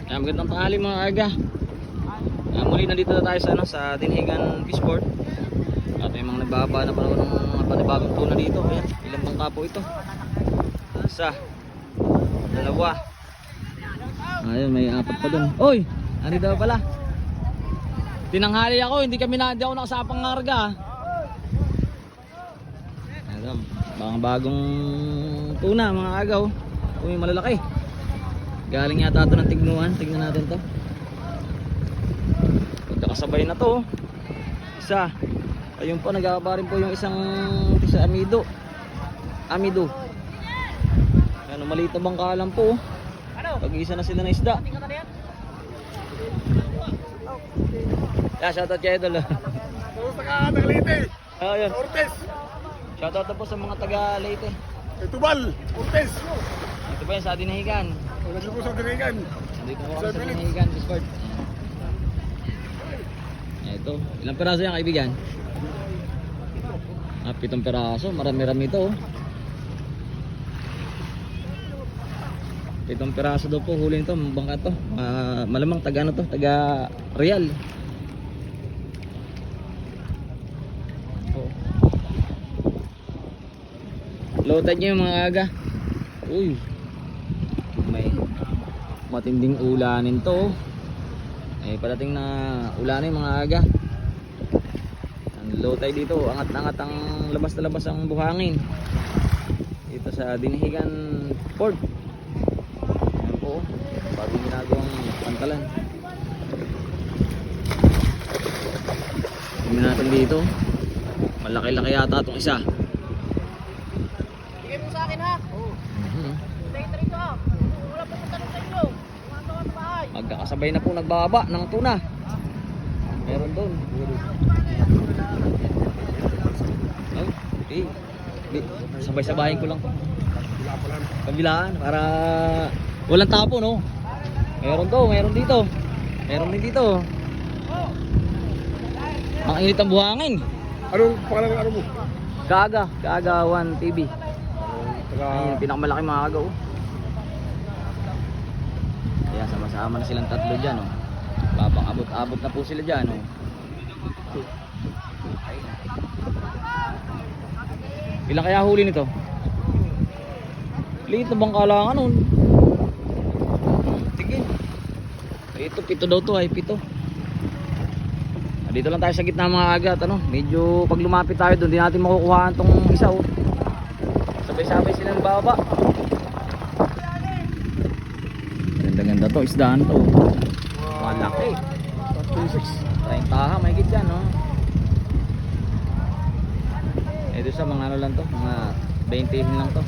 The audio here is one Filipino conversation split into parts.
Magandang tanghali mga aga. Muli nandito na tayo sa, sa Dinhigan Fishport. At may mga nagbaba na pala ng mga panibagong tuna dito. Ayan, ilang bangka po ito. Isa, dalawa. Ayun, may apat pa dun. Oy! Ano daw pala? Tinanghali ako, hindi ako nakasapang ngarga. Ayun, mga bagong tuna mga agaw. Uy, malalaki. Galing yata ito ng Tignuan. Tignan natin to. Pagkakasabay na to. Isa. Ayun po, nagkakabarin po yung isang sa Amido. Ano, maliit na bangka lang po. Pag-isa na sila ng isda. Yeah, shoutout kay Idol. Taga Leyte. Ayun. Ortiz. Shoutout na po sa mga taga Leyte. Tubal. Ortiz. Ito po yan sa Dinhigan. Nandito po sa Dinigan. Dito po kami sa Dinhigan Fishport. Ito, ilang peraso yan kaibigan? 7 peraso, marami-rami ito. 7 peraso daw po huli nito, bangka to. Malamang taga ano to, taga Real. Low tide nyo yung mga aga. Uy, may matinding ulanin to. Padating na ulanin mga aga. Ang low tide dito, angat-angat ang labas na labas ang buhangin dito sa Dinhigan Port. Ayan po, bagong ginagawang pantalan. Tingnan natin dito, malaki-laki yata itong isa. Bigay mo sa akin ha. Bigay rito ha. Wala pa tanong sa inyo. Gumagawa sa bahay. Magkakasabay na po nagbaba ng tuna. Meron doon. Okay. Sabay-sabahin ko lang to. Kabilaan para walang tapo, no? Meron to, meron dito. Meron din dito. Ang init ang buhangin. Anong pangalan ng ano mo? Kaga 1 TV. Ayun, pinakamalaki mga agaw. Kaya sama-sama na silang tatlo dyan, oh. Babang abot-abot na po sila dyan, oh. Ilang kaya huli nito? Liit na bang kalangan nun? Tigil. Ito, 7 daw to, ay 7. Dito lang tayo sa gitna mga aga at ano, medyo pag lumapit tayo doon, di natin makukuhaan tong isa, oh. Sabay-sabay sila ng baba. Ganda-ganda to, isdaan to. Malaki. 30 ha, may higit yan, no? Ito sa mga ano lang to, mga 20 lang to.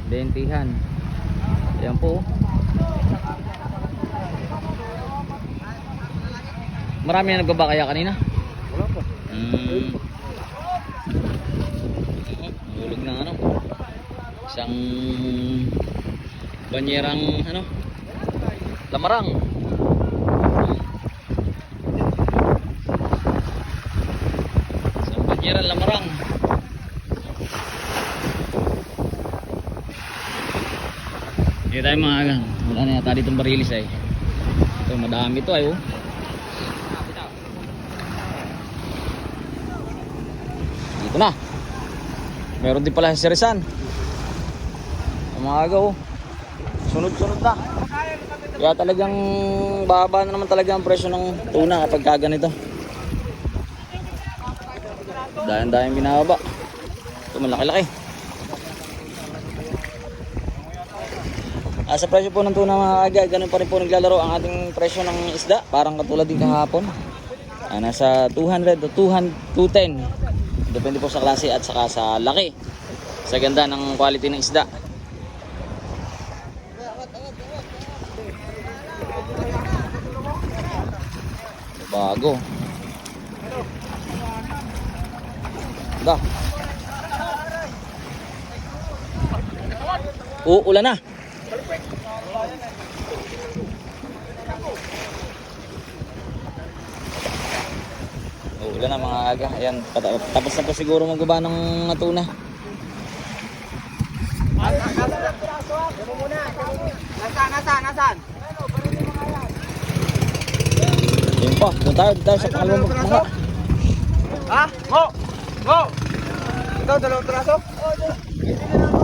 20han. Ayan po. Marami na nagbaba kaya kanina? Wala pa. Hulog ng ano, isang banyerang ano, lamarang. Isang banyerang lamarang. Hindi tayo mga aga, wala na yata ditong barilis ay. Ito madami to ay, oh. Dito na. Meron din pala si Rizan. Ang mga agaw, sunod-sunod na. Kaya talagang baba na naman talaga ang presyo ng tuna kapag kaganito. Dahan-dahan binababa. Ito malaki-laki. Sa presyo po ng tuna mga aga, ganun pa rin po naglalaro ang ating presyo ng isda. Parang katulad din kahapon. Nasa 200 o 210. Depende po sa klase at saka sa laki, sa ganda ng quality ng isda. Bago. Da. Ulan na. Ulan na mga aga. Ayan, tapos na po siguro magbaba ng tuna. Nasa Saan? Yun pa, doon tayo sa pangalawang mga. Ha? Mo! Mo! Ito, dalawang traso? Oo,